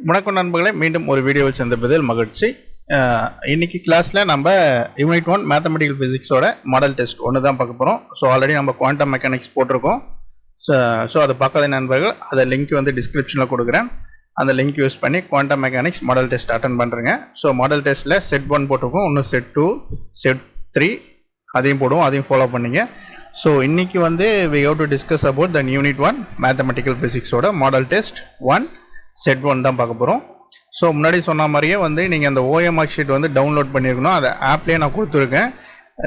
வணக்கம் நண்பர்களே, மீண்டும் ஒரு வீடியோவில் சந்திப்பதில் மகிழ்ச்சி. இன்னைக்கு கிளாஸில் நம்ம யூனிட் 1 மேத்தமெட்டிக்கல் ஃபிசிக்ஸோட மாடல் டெஸ்ட் ஒன்று தான் பார்க்க போகிறோம். ஸோ ஆல்ரெடி நம்ம குவாண்டம் மெக்கானிக்ஸ் போட்டிருக்கோம். ஸோ அதை பார்க்காத நண்பர்கள் அதை லிங்க் வந்து டிஸ்கிரிப்ஷனில் கொடுக்குறேன். அந்த லிங்க் யூஸ் பண்ணி quantum mechanics model test attend பண்ணுறேங்க. ஸோ மாடல் டெஸ்ட்டில் SET-01 போட்டிருக்கோம், இன்னும் SET-02, SET-03 அதையும் போடுவோம், அதையும் ஃபாலோ பண்ணிங்க. ஸோ இன்றைக்கி வந்து we have to discuss about the unit 1 mathematical ஃபிசிக்ஸோட மாடல் டெஸ்ட் 1 SET-01 தான் பார்க்க போகிறோம். ஸோ முன்னாடி சொன்ன மாதிரியே வந்து நீங்கள் அந்த ஓஎம்ஆர் ஷீட் வந்து டவுன்லோட் பண்ணியிருக்கணும். அதை ஆப்லேயே நான் கொடுத்துருக்கேன்,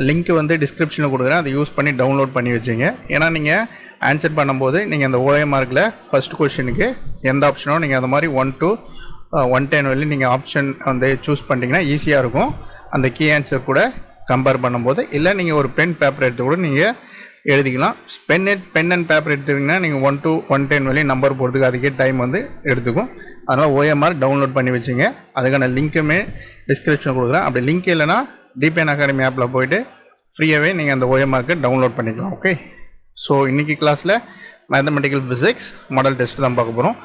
லிங்க் வந்து டிஸ்கிரிப்ஷனில் கொடுக்குறேன், அதை யூஸ் பண்ணி டவுன்லோட் பண்ணி வச்சுங்க. ஏன்னா நீங்கள் ஆன்சர் பண்ணும்போது நீங்கள் அந்த ஓஎம்ஆர்க்கில் ஃபஸ்ட் கொஷினுக்கு எந்த ஆப்ஷனோ நீங்கள் அந்த மாதிரி 1 to 110 வரையும் நீங்கள் ஆப்ஷன் வந்து சூஸ் பண்ணிட்டீங்கன்னா ஈஸியாக இருக்கும் அந்த கீ ஆன்சர் கூட கம்பேர் பண்ணும்போது. இல்லை நீங்கள் ஒரு பென் பேப்பர் எடுத்து கூட நீங்கள் எழுதிக்கலாம். பென் அண்ட் பேப்பர் எடுத்துக்கிட்டிங்கன்னா நீங்கள் 1 to 110 வரையும் நம்பர் போடுறதுக்கு அதுக்கே டைம் வந்து எடுத்துக்கும். அதனால் ஓஎம்ஆர் டவுன்லோட் பண்ணி வச்சுங்க. அதுக்கான லிங்க்குமே டிஸ்கிரிப்ஷனில் கொடுக்குறேன். அப்படி லிங்க் இல்லைனா DPN ACADEMY ஆப்பில் போய்ட்டு ஃப்ரீயாகவே நீங்கள் அந்த ஓஎம்ஆருக்கு டவுன்லோட் பண்ணிக்கலாம். ஓகே, ஸோ இன்றைக்கி கிளாஸில் மேத்தமெட்டிக்கல் ஃபிசிக்ஸ் மாடல் டெஸ்ட் தான் பார்க்க போகிறோம்.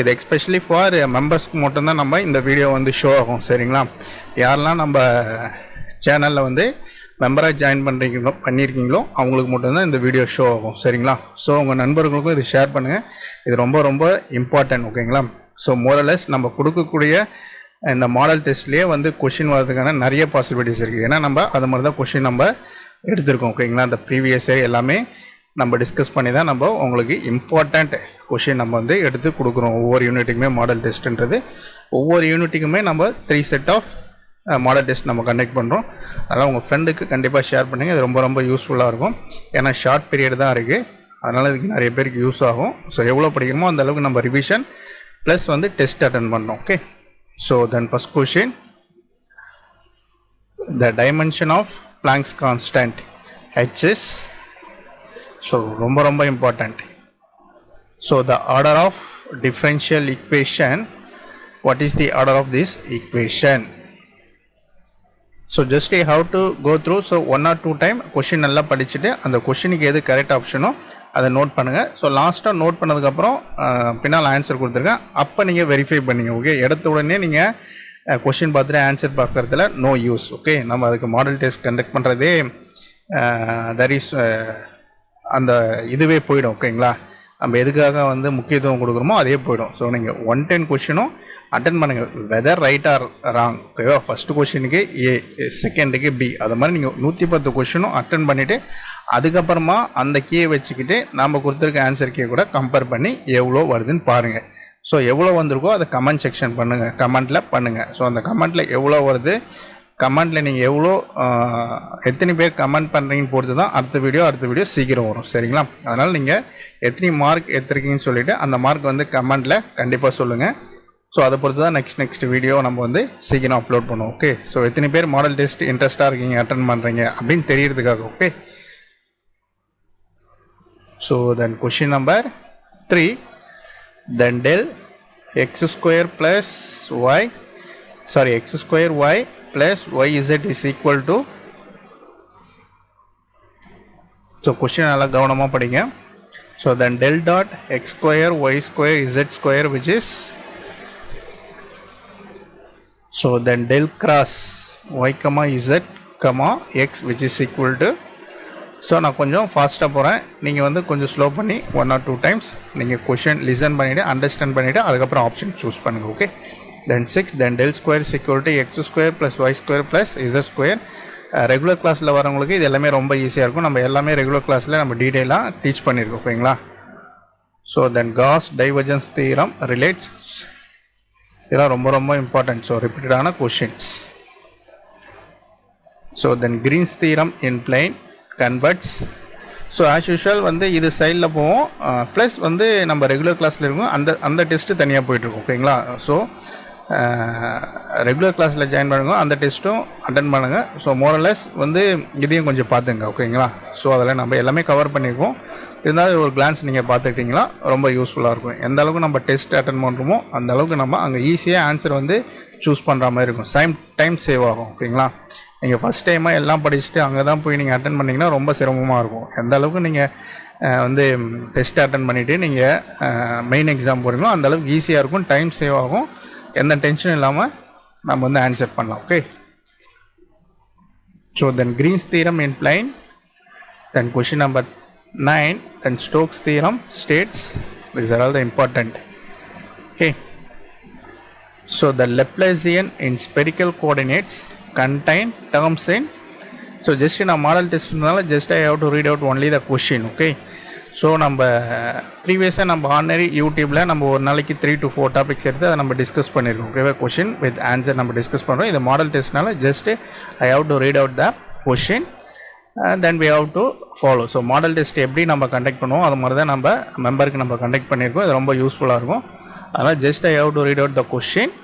இது எக்ஸ்பெஷலி ஃபார் மெம்பர்ஸ்க்கு மட்டும்தான் நம்ம இந்த வீடியோ வந்து ஷோ ஆகும். சரிங்களா, யாரெல்லாம் நம்ம சேனலில் வந்து மெம்பராக ஜாயின் பண்ணியிருக்கீங்களோ அவங்களுக்கு மட்டும்தான் இந்த வீடியோ ஷோ ஆகும். சரிங்களா, ஸோ உங்கள் நண்பர்களுக்கும் இது ஷேர் பண்ணுங்கள், இது ரொம்ப ரொம்ப இம்பார்ட்டன்ட். ஓகேங்களா, ஸோ மோரலஸ் நம்ம கொடுக்கக்கூடிய இந்த மாடல் டெஸ்ட்லேயே வந்து கொஷின் வரதுக்கான நிறைய பாசிபிலிட்டிஸ் இருக்குது. ஏன்னா நம்ம அது மாதிரி தான் கொஷின் நம்ம எடுத்திருக்கோம். ஓகேங்களா, இந்த ப்ரீவியஸ் இயர் எல்லாமே நம்ம டிஸ்கஸ் பண்ணி தான் நம்ம உங்களுக்கு இம்பார்ட்டண்ட் கொஷின் நம்ம வந்து எடுத்து கொடுக்குறோம். ஒவ்வொரு யூனிட்டுக்குமே மாடல் டெஸ்ட்டுன்றது ஒவ்வொரு யூனிட்டுக்குமே நம்ம 3 செட் ஆஃப் மாடல் டெஸ்ட் நம்ம கண்டக்ட் பண்ணுறோம். அதனால் உங்கள் ஃப்ரெண்டுக்கு கண்டிப்பாக ஷேர் பண்ணுங்கள், இது ரொம்ப ரொம்ப யூஸ்ஃபுல்லாக இருக்கும். ஏன்னா ஷார்ட் பீரியட் தான் இருக்குது, அதனால் இதுக்கு நிறைய பேருக்கு யூஸ் ஆகும். ஸோ எவ்வளோ படிக்கிறோமோ அந்த அளவுக்கு நம்ம ரிவிஷன் ப்ளஸ் வந்து டெஸ்ட் அட்டன் பண்ணோம். Okay, so then first question, the dimension of Planck's constant H is, so ரொம்ப ரொம்ப important. So the order of differential equation, what is the order of this equation? So just how to go through, so 1 or 2 time question நல்லா படிச்சுட்டு அந்த கொஷினுக்கு எது correct ஆப்ஷனோ அதை note பண்ணுங்கள். So லாஸ்ட்டாக நோட் பண்ணதுக்கப்புறம் பின்னால் ஆன்சர் கொடுத்துருக்கேன், அப்போ நீங்கள் வெரிஃபை பண்ணிங்க. ஓகே, எடுத்த உடனே நீங்கள் கொஷின் பார்த்துட்டு ஆன்சர் பார்க்குறதுல நோ யூஸ். ஓகே, நம்ம அதுக்கு மாடல் டெஸ்ட் கண்டக்ட் பண்ணுறதே தட் இஸ் அந்த இதுவே போயிடும். ஓகேங்களா, நம்ம எதுக்காக வந்து முக்கியத்துவம் கொடுக்குறோமோ அதே போயிடும். ஸோ நீங்கள் 110 கொஷினும் அட்டன் பண்ணுங்கள், வெதர் ரைட் ஆர் ராங். ஓகேவா, ஃபஸ்ட்டு கொஷினுக்கு A, செகண்டுக்கு B, அது மாதிரி நீங்கள் 110 கொஷினும் அட்டன் பண்ணிவிட்டு அதுக்கப்புறமா அந்த கீயை வச்சுக்கிட்டு நாம் கொடுத்துருக்க ஆன்சர் கீயை கூட கம்பேர் பண்ணி எவ்வளோ வருதுன்னு பாருங்கள். ஸோ எவ்வளோ வந்திருக்கோ அதை கமெண்ட் செக்ஷன் பண்ணுங்கள், கமெண்ட்டில் பண்ணுங்கள். ஸோ அந்த கமெண்ட்டில் எவ்வளோ வருது, கமெண்ட்டில் நீங்கள் எவ்வளோ எத்தனை பேர் கமெண்ட் பண்ணுறீங்கன்னு பொறுத்து தான் அடுத்த வீடியோ சீக்கிரம் வரும். சரிங்களா, அதனால் நீங்கள் எத்தனை மார்க் எடுத்துருக்கீங்கன்னு சொல்லிவிட்டு அந்த மார்க் வந்து கமெண்ட்டில் கண்டிப்பாக சொல்லுங்கள். ஸோ அதை பொறுத்து தான் நெக்ஸ்ட் வீடியோ நம்ம வந்து சீக்கிரம் அப்லோட் பண்ணுவோம். ஓகே, ஸோ எத்தனை பேர் மாடல் டெஸ்ட் இன்ட்ரெஸ்ட்டாக இருக்கீங்க, அட்டன் பண்ணுறீங்க அப்படின்னு தெரியறதுக்காக. Okay, so then question number 3, then del x square plus y plus yz is equal to, so question நல்லா கவனமாக படிங்க. So then del dot x square y square z square which is, so then del cross y comma z comma x which is equal to, so நான் கொஞ்சம் ஃபாஸ்ட்டாக போகிறேன், நீங்கள் வந்து கொஞ்சம் ஸ்லோ பண்ணி 1 or 2 times நீங்கள் கொஷின் லிசன் பண்ணிவிட்டு அண்டர்ஸ்டாண்ட் பண்ணிவிட்டு அதுக்கப்புறம் ஆப்ஷன் சூஸ் பண்ணுங்கள். Okay, then 6, then del square is equal to x square plus y square plus z square. Regular கிளாஸில் வரவங்களுக்கு இது எல்லாமே ரொம்ப ஈஸியாக இருக்கும், நம்ம எல்லாமே ரெகுலர் கிளாஸில் நம்ம டீட்டெயிலாக டீச் பண்ணியிருக்கோம். ஓகேங்களா, so then Gauss divergence theorem relates, இதெல்லாம் ரொம்ப ரொம்ப இம்பார்ட்டன்ட். ஸோ ரிப்பீட்டடான questions. So then Green's theorem in plane converts. So as usual வந்து இது சைடில் போவோம், ப்ளஸ் வந்து நம்ம ரெகுலர் கிளாஸில் இருக்கும் அந்த டெஸ்ட்டு தனியாக போயிட்டுருக்கோம். ஓகேங்களா, ஸோ ரெகுலர் கிளாஸில் ஜாயின் பண்ணுங்க, அந்த டெஸ்ட்டும் அட்டன் பண்ணுங்கள். ஸோ மோரலஸ் வந்து இதையும் கொஞ்சம் பார்த்துங்க. ஓகேங்களா, ஸோ அதில் நம்ம எல்லாமே கவர் பண்ணியிருக்கோம், இருந்தாலும் ஒரு கிளான்ஸ் நீங்கள் பார்த்துக்கிட்டிங்களா ரொம்ப யூஸ்ஃபுல்லாக இருக்கும். எந்த அளவுக்கு நம்ம டெஸ்ட் அட்டன் பண்ணுறோமோ அந்த அளவுக்கு நம்ம அங்கே ஈஸியாக ஆன்சர் வந்து சூஸ் பண்ணுற மாதிரி இருக்கும், டைம் சேவ் ஆகும். ஓகேங்களா, நீங்கள் ஃபஸ்ட் டைமாக எல்லாம் படிச்சுட்டு அங்கே தான் போய் நீங்கள் அட்டன் பண்ணிங்கன்னா ரொம்ப சிரமமாக இருக்கும். எந்த அளவுக்கு நீங்கள் வந்து டெஸ்ட் அட்டன் பண்ணிவிட்டு நீங்கள் மெயின் எக்ஸாம் போகிறீங்களோ அந்தளவுக்கு ஈஸியாக இருக்கும், டைம் சேவ் ஆகும். எந்த டென்ஷன் இல்லாமல் நம்ம வந்து ஆன்சர் பண்ணலாம். Okay. So then Green's theorem in plane. Then question number 9. Then Stokes theorem states, these are all the important. Okay. So the Laplacian in spherical coordinates contain terms in. So just in a model test, just I have to read out only the question. Okay. So நம்ம ப்ரீவியஸாக நம்ம ordinary யூடியூப்பில் நம்ம ஒரு நாளைக்கு 3 to 4 topics எடுத்து அதை நம்ம டிஸ்கஸ் பண்ணியிருக்கோம். ஓகேவா? கொஷின் வித் ஆன்சர் நம்ம டிஸ்கஸ் பண்ணுறோம். இது மாடல் டெஸ்ட்னால just I have to read out the question then we have to follow. So model test எப்படி நம்ம கண்டக்ட் பண்ணுவோம் அது மாதிரி தான் நம்ம மெம்பருக்கு நம்ம கண்டக்ட் பண்ணியிருக்கோம். இது ரொம்ப யூஸ்ஃபுல்லாக இருக்கும். அதனால் just I have to read out the question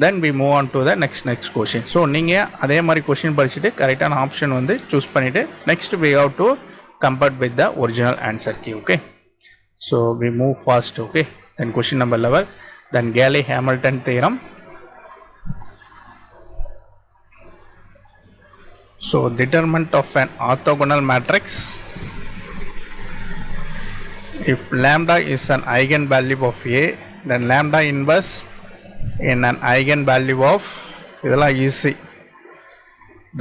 then we move on to the next question. So நீங்கள் அதே மாதிரி கொஷின் படிச்சுட்டு கரெக்டான ஆப்ஷன் வந்து சூஸ் பண்ணிவிட்டு next we have to compared with the original answer key. Okay, so we move fast. Okay, then question number 11. Then Galley-Hamilton theorem. So determinant of an orthogonal matrix, if lambda is an eigenvalue of A, then lambda inverse in an eigenvalue of, idella easy,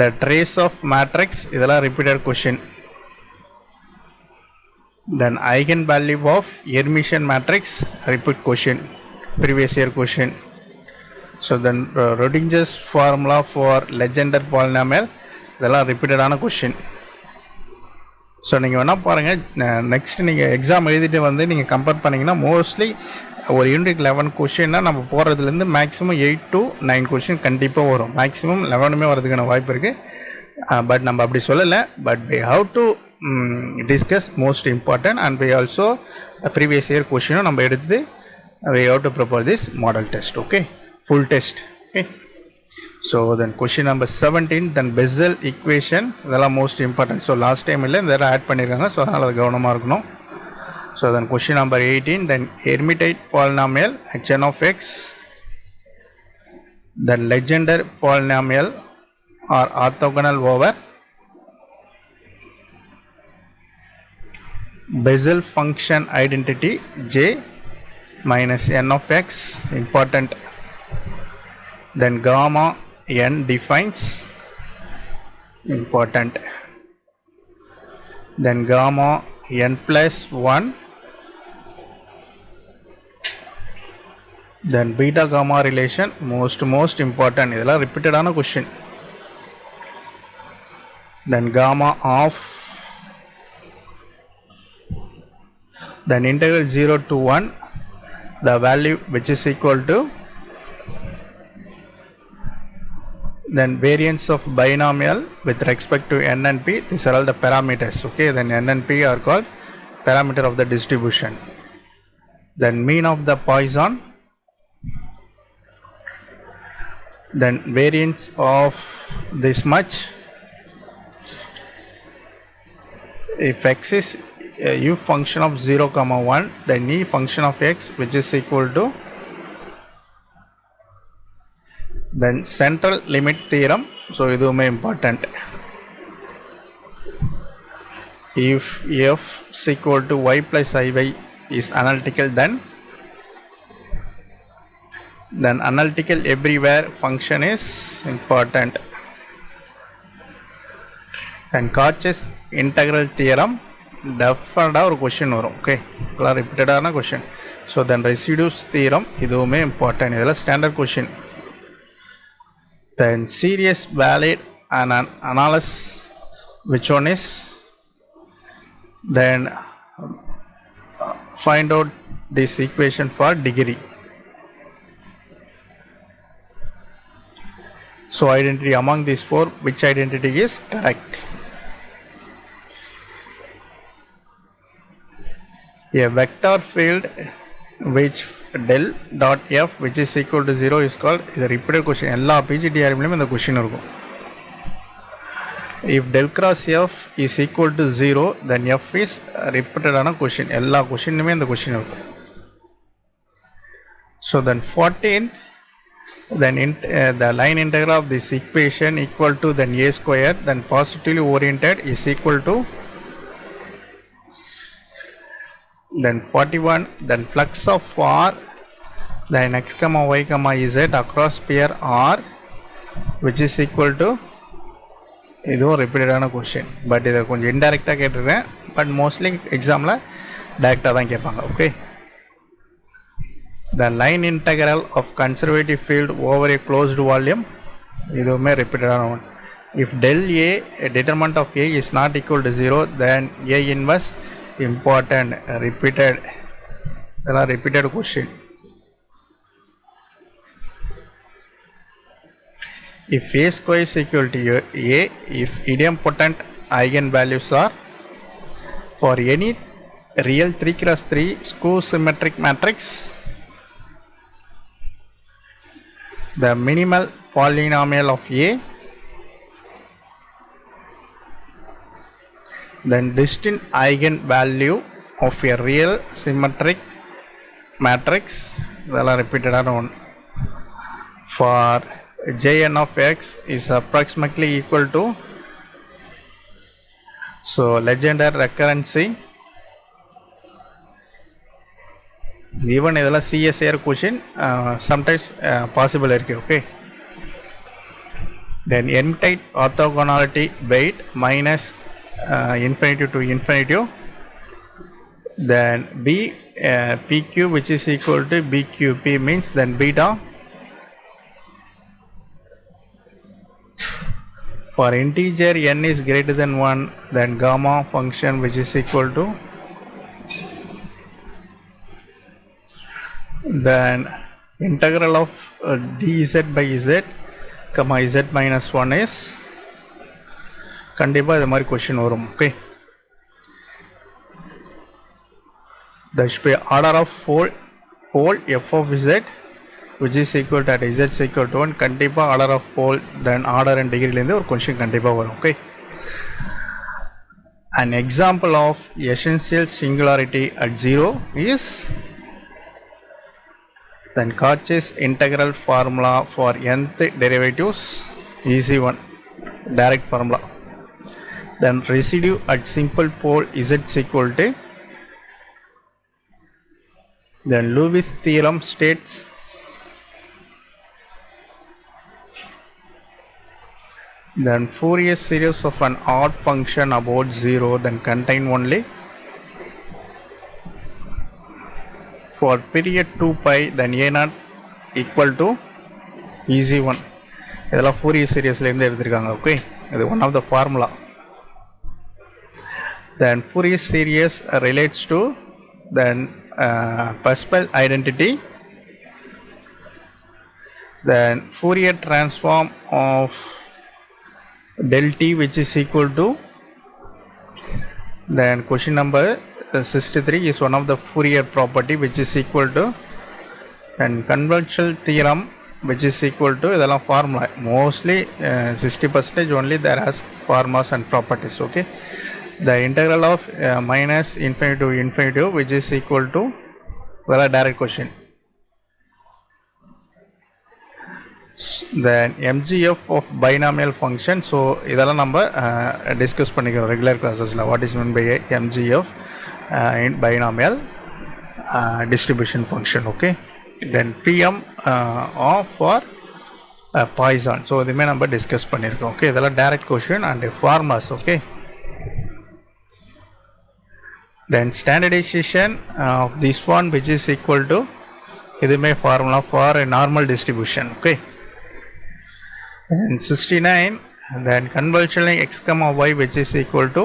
the trace of matrix, idella repeated question. Then eigenvalue of Hermitian matrix, repeat question, previous year question. So then Rödinger's formula for Legendre polynomial, இதெல்லாம் ரிப்பீட்டடான question. So நீங்கள் வேணால் பாருங்கள், next நீங்கள் exam எழுதிட்டு வந்து நீங்கள் compare பண்ணிங்கன்னா மோஸ்ட்லி ஒரு யூனிட் 11 கொஷின்னா நம்ம போகிறதுலேருந்து மேக்ஸிமம் 8 to 9 கொஷின் கண்டிப்பாக வரும். மேக்ஸிமம் 11மே வரதுக்கான வாய்ப்பு இருக்குது. பட் நம்ம அப்படி சொல்லலை. But we have to discuss most important and we also previous year question நம்ம எடுத்து we have to prepare this model test. Okay, full test. Okay, so then question number 17. then Bessel equation, இதெல்லாம் most important. so last time இல்லை இதெல்லாம் add பண்ணியிருக்காங்க. So அதனால் அது கவனமாக இருக்கணும். so then question number 18. then Hermite polynomial hn of x, then Legendre polynomial are orthogonal over Bessel function identity j minus n of x, important. then gamma n defines, important. then gamma n plus 1, then beta gamma relation, most important. இதெல்லாம் repeatedana question. then gamma of, then integral 0 to 1, the value which is equal to, then variance of binomial with respect to n and p, these are all the parameters. Okay, then n and p are called parameter of the distribution. then mean of the Poisson, then variance of this much, if x is u function of 0, 1, then e function of x which is equal to, then central limit theorem. so idume important. if f is equal to y plus iy is analytical, then analytical everywhere function is important. and Cauchy's integral theorem, டெஃபினட்டாக ஒரு question வரும். Okay, இதெல்லாம் ரிப்பீட்டடான question. So then residues theorem, இதுவுமே important. இதெல்லாம் standard question. Then series valid and analysis, which one is, then find out this equation for degree. So identity among these four, which identity is correct? A vector field which del dot f which is equal to 0 is called, is a repeated question. எல்லா PGTRB லையும் இந்த question இருக்கும். If del cross f is equal to 0, then f is repeated ஆன question. எல்லா கொஷினுமே இந்த question இருக்கும். So then 14th, then the line integral of this equation equal to then a square, then positively oriented is equal to, then 41, then flux of r then x comma y comma z across pair R which is equal to இதுவும் ரிப்பீட்டடான question, but இதை கொஞ்சம் இன்டைரக்டாக கேட்டிருக்கேன், but mostly எக்ஸாமில் டைரெக்டாக தான் கேட்பாங்க. Okay, the line integral of conservative field over a closed volume, இதுவுமே ரிப்பீட்டடான one. If del A determinant of A is not equal to 0 then A inverse important, repeated, இதெல்லாம் repeated question. If A square is equal to A, if idempotent eigenvalues are for any real 3x3 skew symmetric matrix, the minimal polynomial of A, then distinct eigenvalue of a real symmetric matrix, இதெல்லாம் repeated one. For Jn of x is approximately equal to, so legendary recurrency, even இதெல்லாம் CSR question sometimes possible இருக்கு. Okay, then n type orthogonality weight minus infinity to infinity, then b pq which is equal to bqp means then beta. For integer n is greater than 1, then gamma function which is equal to, then integral of dz by z comma z minus 1 is, கண்டிப்பாக இது மாதிரி question வரும். Okay, that should be order of pole f of z which is equal to at z is equal to 1, கண்டிப்பாக order of pole then order and degree ஒரு question கண்டிப்பாக வரும். Okay, an example of essential singularity at 0 is, then Cauchy's integral formula for nth derivatives, easy one, direct formula. Then residue at simple pole z is equal to, then Lewis theorem states then Fourier series of an odd function about 0 then contain only for period 2 pi then a naught equal to, easy one, இதெல்லாம் Fourier series இருந்து எடுத்திருக்காங்க. Okay, இது one of the formula. Then Fourier series relates to then Pascal identity, then Fourier transform of del t which is equal to, then question number 63 is one of the Fourier property which is equal to, and conventional theorem which is equal to, இதெல்லாம் formula mostly 60% only there has formulas and properties. Okay, the integral of minus infinity to infinity which is equal to, இதெல்லாம் direct question. Then mgf of binomial function, so இதெல்லாம் நம்ம discuss பண்ணிக்கிறோம் regular classes ல, what is meant by mgf in binomial distribution function. Okay, then pm of for Poisson, so இதுமே நம்ம discuss பண்ணியிருக்கோம். Okay, இதெல்லாம் direct question and formulas. Okay, then standardization of this one which is equal to, இதுமே formula for a normal distribution. Okay, and 69, then convolutionally x comma y which is equal to,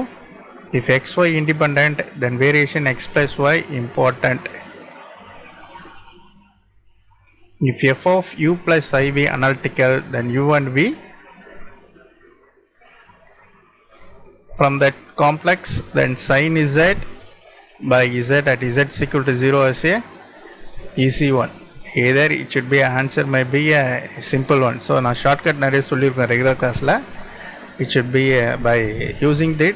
if xy independent then variation x plus y important. If f of u plus iv analytical then u and v from that complex, then sin z by z at z is equal to 0 as a easy one. Either it should be answer may be a simple one, so நான் shortcut நிறைய சொல்லியிருக்கேன் regular classல. It should be by using that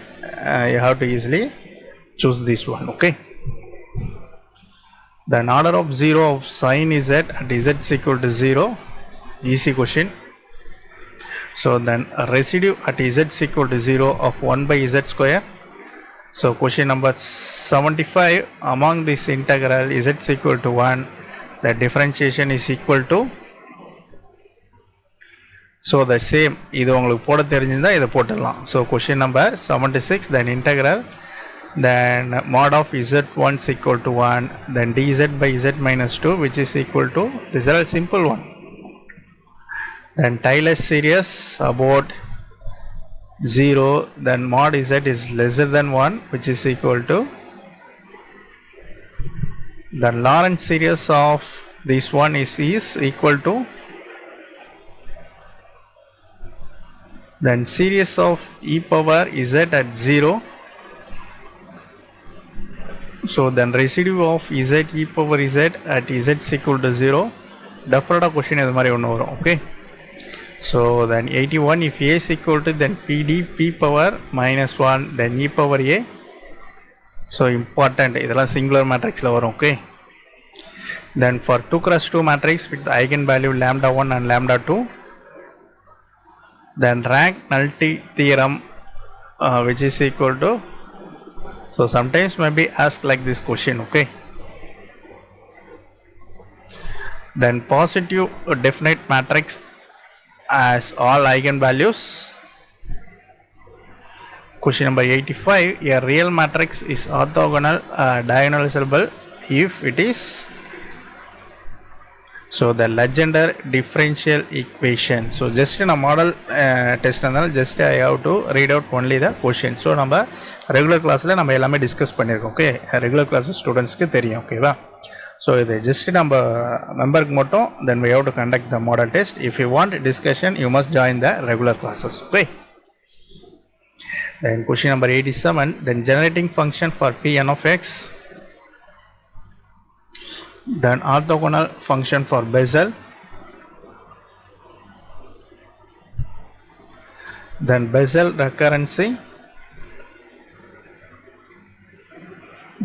you have to easily choose this one. Okay, then order of 0 of sin z at z is equal to 0, easy question. So then residue at z is equal to 0 of 1 by z square. So question number 75, among this integral z is equal to 1 the differentiation is equal to, so the same, இது உங்களுக்கு போட தெரிஞ்சிருந்தா இதை போட்டுடலாம். So question number 76, then integral, then mod of z1 is equal to 1, then dz by z minus 2, which is equal to, this is a simple one. Then Taylor series about 0, then mod z is lesser than 1, which is equal to, the Lorentz series of this one is equal to, then series of e power z at 0, so then residue of z e power z at z is equal to 0. Definite question is mari one varum. Okay, so then 81, if a is equal to, then pd p power minus 1, then e power a, so important, idella singular matrix la varum. Okay, then for 2 cross 2 matrix with the eigenvalue lambda 1 and lambda 2, then rank nullity theorem, which is equal to, so sometimes may be asked like this question. Okay, then positive definite matrix as all eigenvalues. Question number 85, a real matrix is orthogonal diagonalizable if it is, so the Legendre differential equation. So just in a model test, just I have to read out only the question. So நம்ம regular class ல நம்ம எல்லாமே discuss பண்ணியிருக்கோம். Okay, regular class ஸ்டூடெண்ட்ஸ்க்கு தெரியும். ஓகேவா? So இது just நம்ம மெம்பருக்கு மட்டும், then we have to conduct the model test. If you want discussion, you must join the regular classes. Okay, then question number 87, then generating function for Pn of x, then orthogonal function for Bessel, then Bessel recurrency,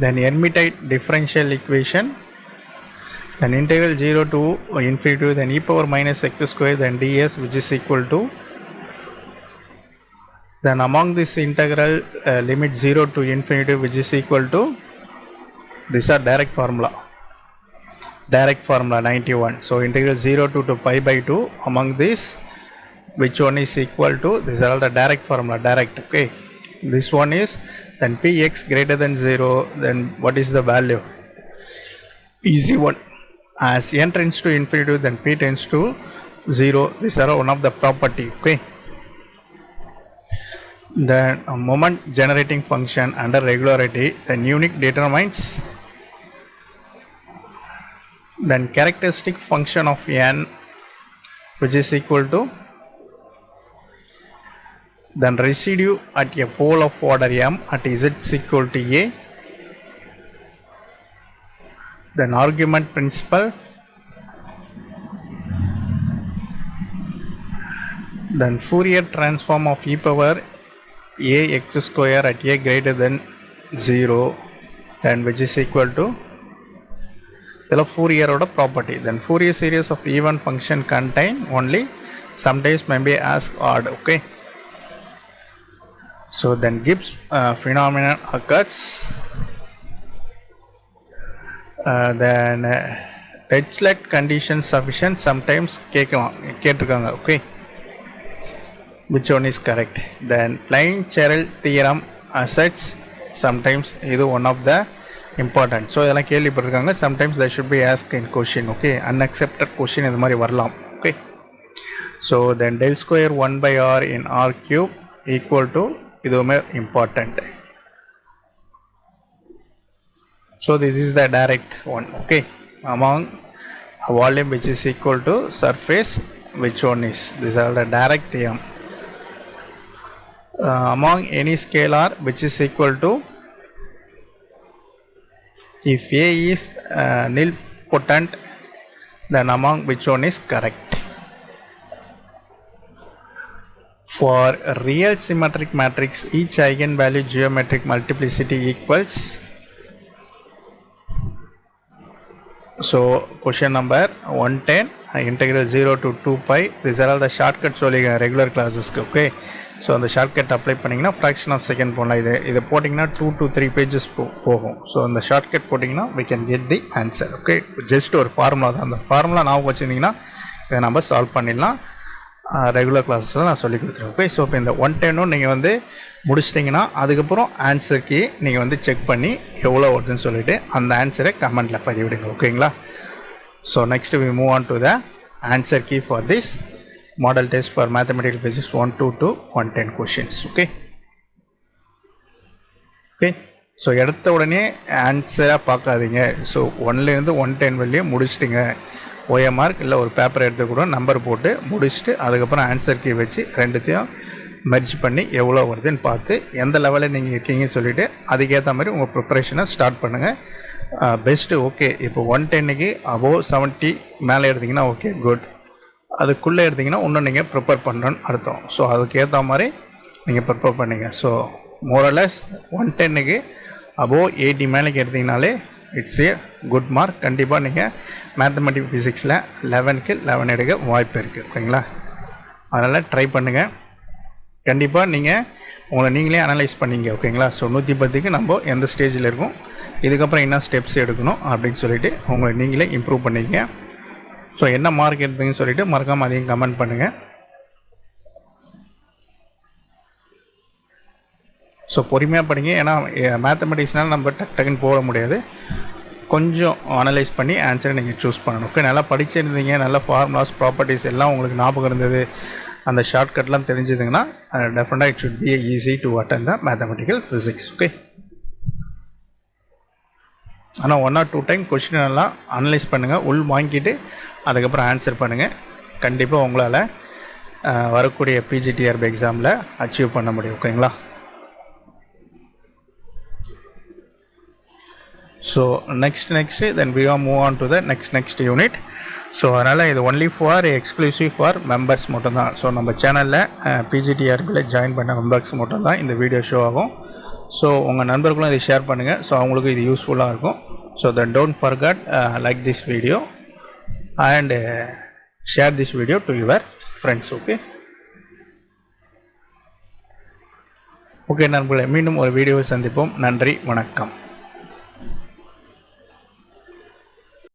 then Hermite differential equation, then integral 0 to infinity, then e power minus x square, then ds, which is equal to, then among this integral limit 0 to infinity, which is equal to, these are direct formula 91. So integral 0 to pi by 2, among this which one is equal to, these are all the direct formula, direct. Okay, this one is, then px greater than 0, then what is the value? Easy one, as n tends to infinity, then p tends to 0. These are one of the property. Okay, then a moment generating function under regularity, then unique determines, then characteristic function of n, which is equal to, then residue at a pole of order m at z is equal to a, then argument principle, then Fourier transform of e power a x square at a greater than 0, then which is equal to, Fourier order property, then Fourier series of even function contain only, sometimes may be asked odd. Okay, so then Gibbs phenomenon occurs, then Dirichlet condition sufficient, sometimes கேட்டிருக்காங்க. Okay, which one is correct? Then plain Cherel theorem asserts, sometimes இது one of the important. So இதெல்லாம் கேள்விப்பட்டிருக்காங்க, sometimes they should be asked in question. Okay, unaccepted question இது மாதிரி வரலாம். Okay, so then del square 1 by r in r cube equal to, இதுவுமே important. So this is the direct one. Okay, among a volume which is equal to surface, which one is, these are the direct theorem. Among any scalar which is equal to, if a is nilpotent, then among which one is correct. For a real symmetric matrix, each eigenvalue geometric multiplicity equals, so question number 110, integral 0 to 2 pi, these are all the shortcuts only regular classes. Okay, so அந்த shortcut apply பண்ணிங்கன்னா fraction of second போடலாம். இதை போட்டிங்கன்னா 2 to 3 pages போகும். So அந்த shortcut போட்டிங்கன்னா we can get the answer. Okay, just ஒரு formula தான். அந்த ஃபார்முலா ஞாபகம் வச்சுருந்தீங்கன்னா இதை நம்ம சால்வ் பண்ணிடலாம். ரெகுலர் கிளாஸஸில் நான் சொல்லி கொடுத்துருவேன். ஓகே, ஸோ இப்போ இந்த 110 நீங்கள் வந்து முடிச்சிட்டிங்கன்னா அதுக்கப்புறம் ஆன்சர் கீ நீங்கள் வந்து செக் பண்ணி எவ்வளோ வருதுன்னு சொல்லிவிட்டு அந்த ஆன்சரை கமெண்ட்டில் பதிவிடுங்க. ஓகேங்களா? So next we move on to the answer key for this model test for mathematical physics 1 to 110 questions. okay so எடுத்த உடனே ஆன்சராக பார்க்காதீங்க. ஸோ 1லேருந்து 110 வெளியே முடிச்சிட்டிங்க, ஓஎம்ஆர்க் இல்லை ஒரு பேப்பர் எடுத்து கூட நம்பர் போட்டு முடிச்சுட்டு அதுக்கப்புறம் ஆன்சர் கீ வச்சு ரெண்டுத்தையும் மெர்ஜ் பண்ணி எவ்வளோ வருதுன்னு பார்த்து எந்த லெவலில் நீங்கள் இருக்கீங்கன்னு சொல்லிவிட்டு அதுக்கேற்ற மாதிரி உங்கள் ப்ரிப்பரேஷனை ஸ்டார்ட் பண்ணுங்கள். பெஸ்ட்டு. ஓகே, இப்போ 110க்கு அபோவ் 70 மேலே எடுத்திங்கன்னா ஓகே குட், அதுக்குள்ளே எடுத்திங்கன்னா இன்னும் நீங்கள் ப்ரிப்பேர் பண்ணுறோன்னு அர்த்தம். ஸோ அதுக்கேற்ற மாதிரி நீங்கள் ப்ரிப்பேர் பண்ணிங்க. ஸோ மோரலஸ் 110க்கு அபோவ் 80 மேலேக்கு எடுத்திங்கனாலே இட்ஸ் ஏ குட் மார்க். கண்டிப்பாக நீங்கள் மேத்தமெட்டிக்ஸ் ஃபிசிக்ஸில் 11க்கு 11 எடுக்க வாய்ப்பு இருக்குது. ஓகேங்களா? அதனால் ட்ரை பண்ணுங்கள். கண்டிப்பாக நீங்கள் உங்களை நீங்களே அனலைஸ் பண்ணிங்க. ஓகேங்களா? ஸோ 110க்கு நம்ம எந்த ஸ்டேஜில் இருக்கோம், இதுக்கப்புறம் என்ன ஸ்டெப்ஸ் எடுக்கணும் அப்படின்னு சொல்லிவிட்டு உங்களை நீங்களே இம்ப்ரூவ் பண்ணிங்க. ஸோ என்ன மார்க் எடுத்தீங்கன்னு சொல்லிவிட்டு மறக்காமல் அதையும் கமெண்ட் பண்ணுங்கள். ஸோ பொறுமையாக படிங்க. ஏன்னா மேத்தமெட்டிக்ஸ்னால் நம்ம டக்குன்னு போட முடியாது. கொஞ்சம் அனலைஸ் பண்ணி ஆன்சரை நீங்கள் சூஸ் பண்ணணும். ஓகே, நல்லா படிச்சிருந்தீங்க, நல்ல ஃபார்முலாஸ் ப்ராப்பர்ட்டிஸ் எல்லாம் உங்களுக்கு ஞாபகம் இருந்தது, அந்த ஷார்ட்கட்லாம் தெரிஞ்சுதுங்கன்னா டெஃபினட்டாக it should be easy to attend the mathematical physics. Okay, ஆனால் 1 or 2 டைம் கொஸ்டின் எல்லாம் அனலைஸ் பண்ணுங்கள், உள் வாங்கிட்டு அதுக்கப்புறம் ஆன்சர் பண்ணுங்கள். கண்டிப்பாக உங்களால் வரக்கூடிய PGTRB எக்ஸாமில் அச்சீவ் பண்ண முடியும். ஓகேங்களா? So next then we will move on to the next unit. So அதனால் இது only for exclusive for members மட்டும்தான். ஸோ நம்ம சேனலில் PGTRBயில் ஜாயின் பண்ண மெம்பர்ஸ் மட்டும்தான் இந்த வீடியோ ஷோ ஆகும். ஸோ உங்கள் நண்பர்களும் இதை ஷேர் பண்ணுங்கள். ஸோ அவங்களுக்கும் இது யூஸ்ஃபுல்லாக இருக்கும். So then don't forget like this video and share this video to your friends. Okay நண்பர்களே, மீண்டும் ஒரு வீடியோவை சந்திப்போம். நன்றி, வணக்கம்.